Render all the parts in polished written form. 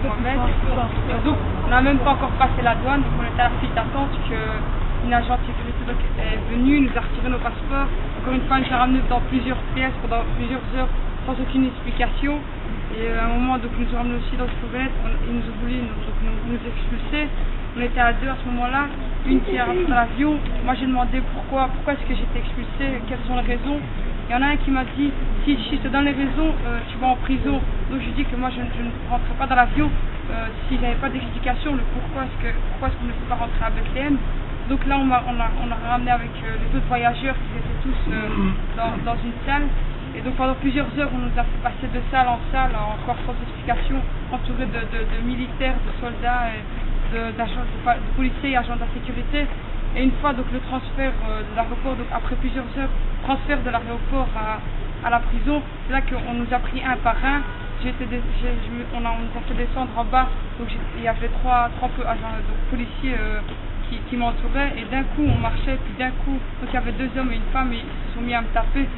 Mohamed. Donc on n'a même pas encore passé la douane, donc on était à la file d'attente qu'une agent de sécurité est venue, nous a retiré nos passeports. Encore une fois, il nous a ramenés dans plusieurs pièces pendant plusieurs heures sans aucune explication. Et à un moment, donc, nous nous ramenés aussi dans une fourgonnette, ils nous ont voulu nous expulser. On était à deux à ce moment-là, une qui est rentrée dans l'avion. Moi j'ai demandé pourquoi est-ce que j'étais expulsée, quelles sont les raisons. Il y en a un qui m'a dit, si je te donne les raisons, tu vas en prison. Donc je dis que moi je ne rentrerai pas dans l'avion si j'avais pas d'explication, le pourquoi est-ce qu'on ne peut pas rentrer à Bethléem. Donc là on a ramené avec les autres voyageurs qui étaient tous dans une salle. Et donc pendant plusieurs heures on nous a fait passer de salle en salle, encore sans explication, entourés de militaires, de soldats, de policiers et agents de la sécurité. Et une fois donc le transfert de l'aéroport, donc après plusieurs heures, transfert de l'aéroport à la prison, c'est là qu'on nous a pris un par un. On nous a fait descendre en bas, donc il y avait trois agents policiers qui m'entouraient, et d'un coup on marchait, puis d'un coup, donc il y avait deux hommes et une femme, et ils se sont mis à me taper.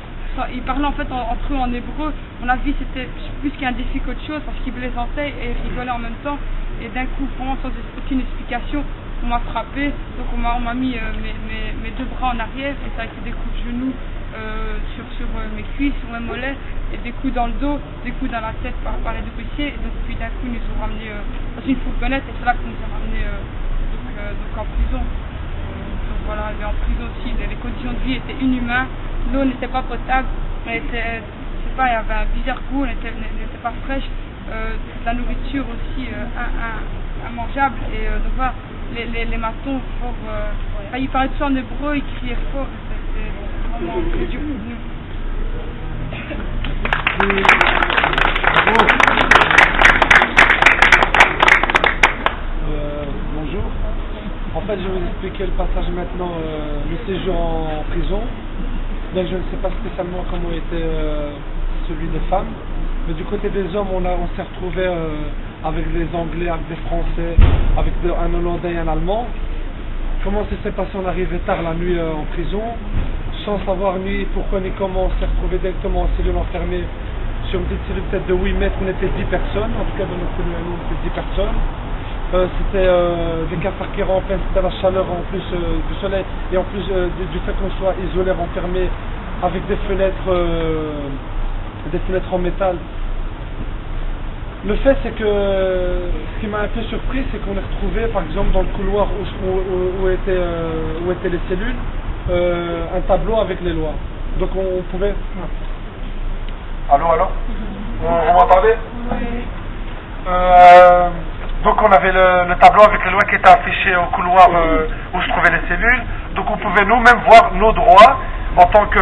Ils parlaient en fait entre eux en hébreu. On a vu c'était plus qu'un défi qu'autre chose, parce qu'ils plaisantaient et rigolaient en même temps. Et d'un coup, vraiment sans aucune explication, on m'a frappé. Donc on m'a mis mes deux bras en arrière, et ça a été des coups de genoux sur mes cuisses, sur mes mollets, et des coups dans le dos, des coups dans la tête par les deux policiers. Et donc puis d'un coup, ils nous ont ramenés dans une fourgonnette, et c'est là qu'on nous a ramenés donc en prison. Donc voilà, et en prison aussi, les conditions de vie étaient inhumaines. L'eau n'était pas potable, mais il y avait un bizarre goût, elle n'était pas fraîche. La nourriture aussi immangeable, et donc voilà, les matons fort, ils parlaient tout ça en hébreu, ils criaient fort, c'était vraiment très dur pour nous. Bonjour. En fait, je vais vous expliquer le passage maintenant, le séjour en prison. Donc je ne sais pas spécialement comment était celui des femmes, mais du côté des hommes, on s'est retrouvé avec des Anglais, avec des Français, avec un Hollandais et un Allemand. Comment ça s'est passé? On arrivait tard la nuit en prison, sans savoir ni pourquoi ni comment. On s'est retrouvé directement en cellule enfermée sur une petite cellule peut-être de 8 mètres. On était 10 personnes, en tout cas dans notre cellule, on était 10 personnes. C'était des cafards qui rampaient, c'était la chaleur en plus du soleil, et en plus du fait qu'on soit isolé, enfermé avec des fenêtres en métal. Le fait c'est que ce qui m'a un peu surpris, c'est qu'on est retrouvé par exemple dans le couloir où étaient les cellules, un tableau avec les lois. Donc on pouvait... Allô? Vous m'entendez? Oui. Donc on avait le tableau avec les lois qui était affiché au couloir où se trouvaient les cellules. Donc on pouvait nous-mêmes voir nos droits en tant que,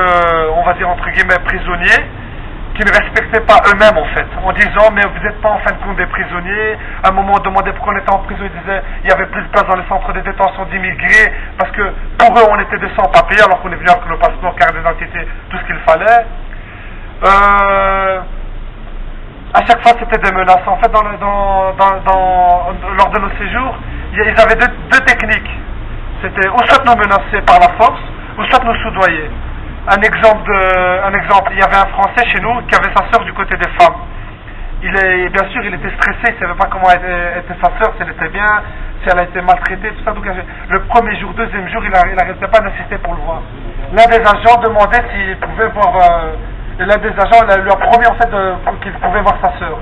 on va dire entre guillemets, prisonniers, qui ne respectaient pas eux-mêmes en fait, en disant mais vous n'êtes pas en fin de compte des prisonniers. À un moment on demandait pourquoi on était en prison, ils disaient il y avait plus de place dans les centres de détention d'immigrés, parce que pour eux on était des sans-papiers alors qu'on est venu avec nos passeports, carte d'identité, tout ce qu'il fallait. À chaque fois c'était des menaces. En fait lors de nos séjours, ils avaient deux techniques. C'était ou soit nous menacer par la force, ou soit nous soudoyer. Un exemple, il y avait un Français chez nous qui avait sa sœur du côté des femmes. Bien sûr il était stressé, il ne savait pas comment était sa sœur, si elle était bien, si elle a été maltraitée, tout ça. Donc le premier jour, deuxième jour, il n'arrêtait pas d'insister pour le voir. L'un des agents demandait s'il pouvait voir... l'un des agents lui a promis en fait qu'il pouvait voir sa sœur.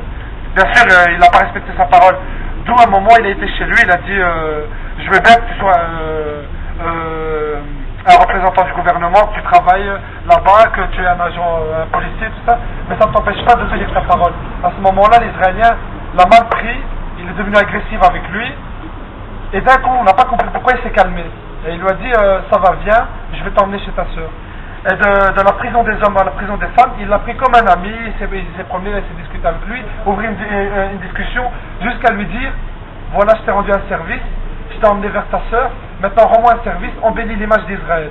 Bien sûr, il n'a pas respecté sa parole. D'où à un moment, il a été chez lui, il a dit je veux bien que tu sois un représentant du gouvernement, que tu travailles là-bas, que tu es un agent, un policier, tout ça, mais ça ne t'empêche pas de tenir ta parole. À ce moment-là, l'Israélien l'a mal pris, il est devenu agressif avec lui, et d'un coup, on n'a pas compris pourquoi il s'est calmé. Et il lui a dit ça va, viens, je vais t'emmener chez ta sœur. Et de la prison des hommes à la prison des femmes, il l'a pris comme un ami, il s'est promené, il s'est discuté avec lui, ouvrir une discussion, jusqu'à lui dire voilà, je t'ai rendu un service, je t'ai emmené vers ta sœur, maintenant rends-moi un service, embellis l'image d'Israël.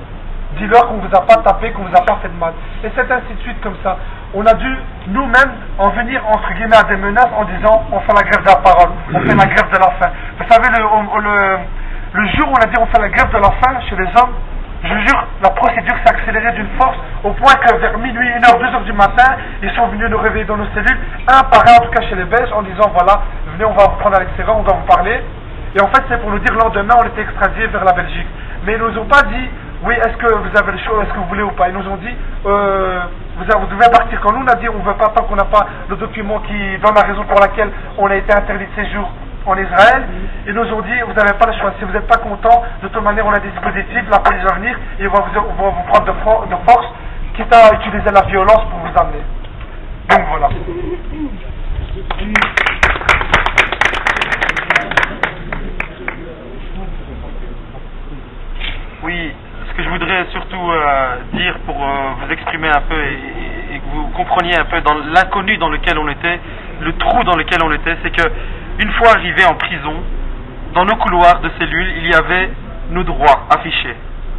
Dis-leur qu'on vous a pas tapé, qu'on vous a pas fait de mal. Et c'est ainsi de suite comme ça. On a dû nous-mêmes en venir entre guillemets à des menaces en disant on fait la grève de la parole, on fait la grève de la faim. Vous savez, le jour où on a dit on fait la grève de la faim chez les hommes, je vous jure, la procédure s'est accélérée d'une force au point que vers minuit, 1h, 2h du matin, ils sont venus nous réveiller dans nos cellules, un par un, en tout cas chez les Belges, en disant voilà, venez, on va vous prendre à l'extérieur, on doit vous parler. Et en fait, c'est pour nous dire le lendemain, on était extradés vers la Belgique. Mais ils nous ont pas dit oui, est-ce que vous avez le choix, est-ce que vous voulez ou pas. Ils nous ont dit vous devez partir. Quand nous, on a dit on ne veut pas tant qu'on n'a pas le document qui donne la raison pour laquelle on a été interdit de séjour en Israël. Ils nous ont dit vous n'avez pas le choix. Si vous n'êtes pas content, de toute manière on a des dispositifs, la police va venir et on va vous prendre de force, quitte à utiliser la violence pour vous amener. Donc voilà. Oui, ce que je voudrais surtout dire pour vous exprimer un peu et que vous compreniez un peu dans l'inconnu dans lequel on était, le trou dans lequel on était, c'est que une fois arrivé en prison, dans nos couloirs de cellules, il y avait nos droits affichés,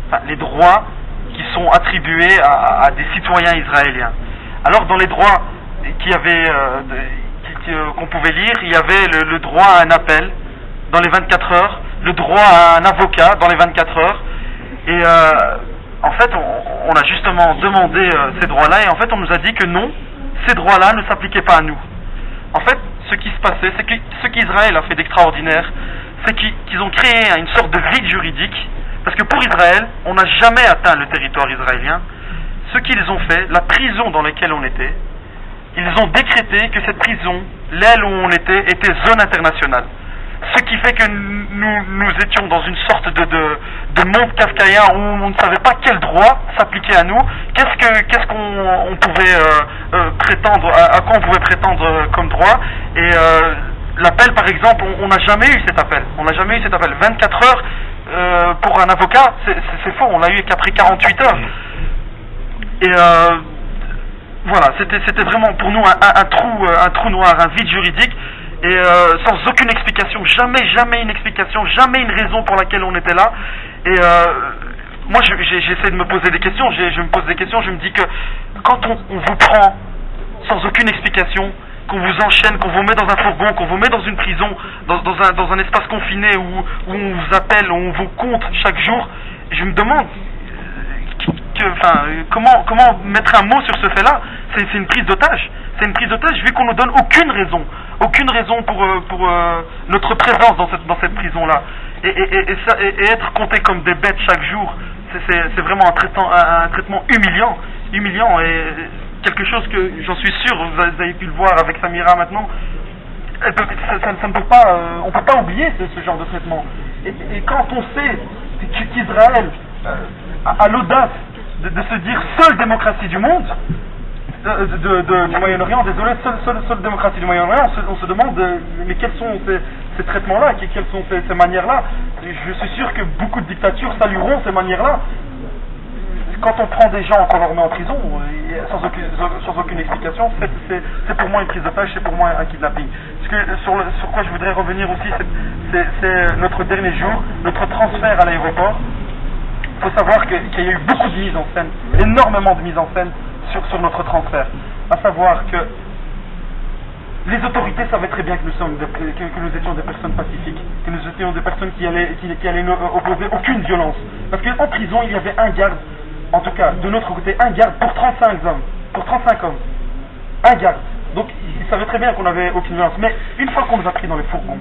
enfin, les droits qui sont attribués à des citoyens israéliens. Alors dans les droits qu'on pouvait lire, il y avait le droit à un appel dans les 24 heures, le droit à un avocat dans les 24 heures. Et en fait, on a justement demandé ces droits-là, et en fait, on nous a dit que non, ces droits-là ne s'appliquaient pas à nous. En fait, ce qui se passait, c'est que ce qu'Israël a fait d'extraordinaire, c'est qu'ils ont créé une sorte de vide juridique, parce que pour Israël, on n'a jamais atteint le territoire israélien. Ce qu'ils ont fait, la prison dans laquelle on était, ils ont décrété que cette prison, l'aile où on était zone internationale. Ce qui fait que nous étions dans une sorte de monde kafkaïen où on ne savait pas quel droit s'appliquait à nous, qu'est-ce qu'on pouvait prétendre, à quoi on pouvait prétendre comme droit. Et l'appel, par exemple, on n'a jamais eu cet appel. On n'a jamais eu cet appel. 24 heures pour un avocat, c'est faux. On l'a eu qu'après 48 heures. Et voilà, c'était vraiment pour nous un trou noir, un vide juridique. Et sans aucune explication, jamais une explication, jamais une raison pour laquelle on était là. Et moi j'essaie de me poser des questions, je me pose des questions, je me dis que quand on vous prend sans aucune explication, qu'on vous enchaîne, qu'on vous met dans un fourgon, qu'on vous met dans une prison, dans un espace confiné où on vous appelle, où on vous compte chaque jour, je me demande comment mettre un mot sur ce fait-là. C'est une prise d'otage. C'est une prise d'otage vu qu'on ne nous donne aucune raison pour notre présence dans cette prison-là. Et être compté comme des bêtes chaque jour, c'est vraiment un traitement humiliant et quelque chose que j'en suis sûr, vous avez pu le voir avec Samira maintenant, ça ne peut pas, on peut pas oublier ce genre de traitement. Et quand on sait qu'Israël a l'audace de se dire seule démocratie du monde, du Moyen-Orient, désolé, seule démocratie du Moyen-Orient, on se demande mais quels sont ces traitements-là, quelles sont ces manières-là. Je suis sûr que beaucoup de dictatures salueront ces manières-là. Quand on prend des gens, qu'on leur met en prison, sans aucune explication, c'est pour moi une prise d'otage, c'est pour moi un kidnapping. Sur quoi je voudrais revenir aussi, c'est notre dernier jour, notre transfert à l'aéroport. Il faut savoir qu'il y a eu beaucoup de mise en scène, énormément de mise en scène sur notre transfert. À savoir que les autorités savaient très bien que nous étions des personnes pacifiques, que nous étions des personnes qui allaient ne opposer aucune violence. Parce qu'en prison, il y avait un garde, en tout cas de notre côté, un garde pour 35 hommes. Un garde. Donc ils savaient très bien qu'on n'avait aucune violence. Mais une fois qu'on nous a pris dans les fourgons,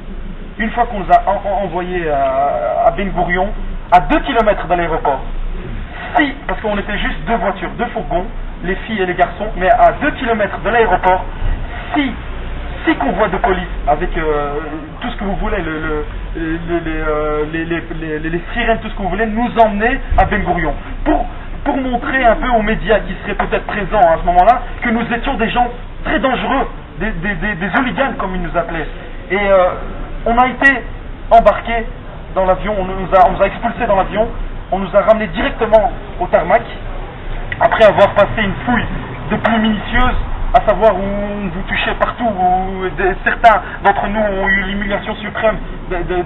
une fois qu'on nous a envoyés à Ben Gourion, à 2 km de l'aéroport, parce qu'on était juste 2 voitures, 2 fourgons, les filles et les garçons, mais à 2 km de l'aéroport, 6 convois de police avec tout ce que vous voulez, les sirènes, tout ce que vous voulez, nous emmener à Ben Gourion pour montrer un peu aux médias qui seraient peut-être présents à ce moment-là que nous étions des gens très dangereux, des hooligans comme ils nous appelaient. Et on a été embarqués dans l'avion, on nous a expulsés dans l'avion, on nous a ramenés directement au tarmac, après avoir passé une fouille de plus minutieuse, à savoir où on vous touchait partout, où certains d'entre nous ont eu l'humiliation suprême d'être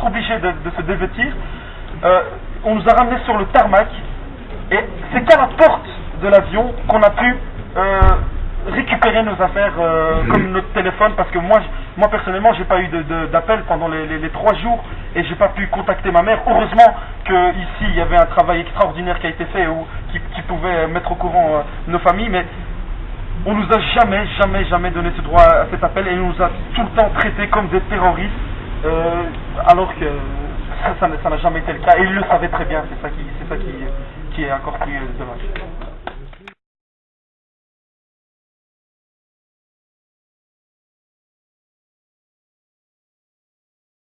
obligés de se dévêtir. On nous a ramenés sur le tarmac, et c'est qu'à la porte de l'avion qu'on a pu récupérer nos affaires comme notre téléphone, parce que moi personnellement j'ai pas eu d'appel pendant les 3 jours et j'ai pas pu contacter ma mère. Heureusement que ici il y avait un travail extraordinaire qui a été fait ou qui pouvait mettre au courant nos familles, mais on nous a jamais donné ce droit à cet appel et on nous a tout le temps traités comme des terroristes, alors que ça n'a jamais été le cas et ils le savaient très bien. C'est ça qui est encore plus dommage.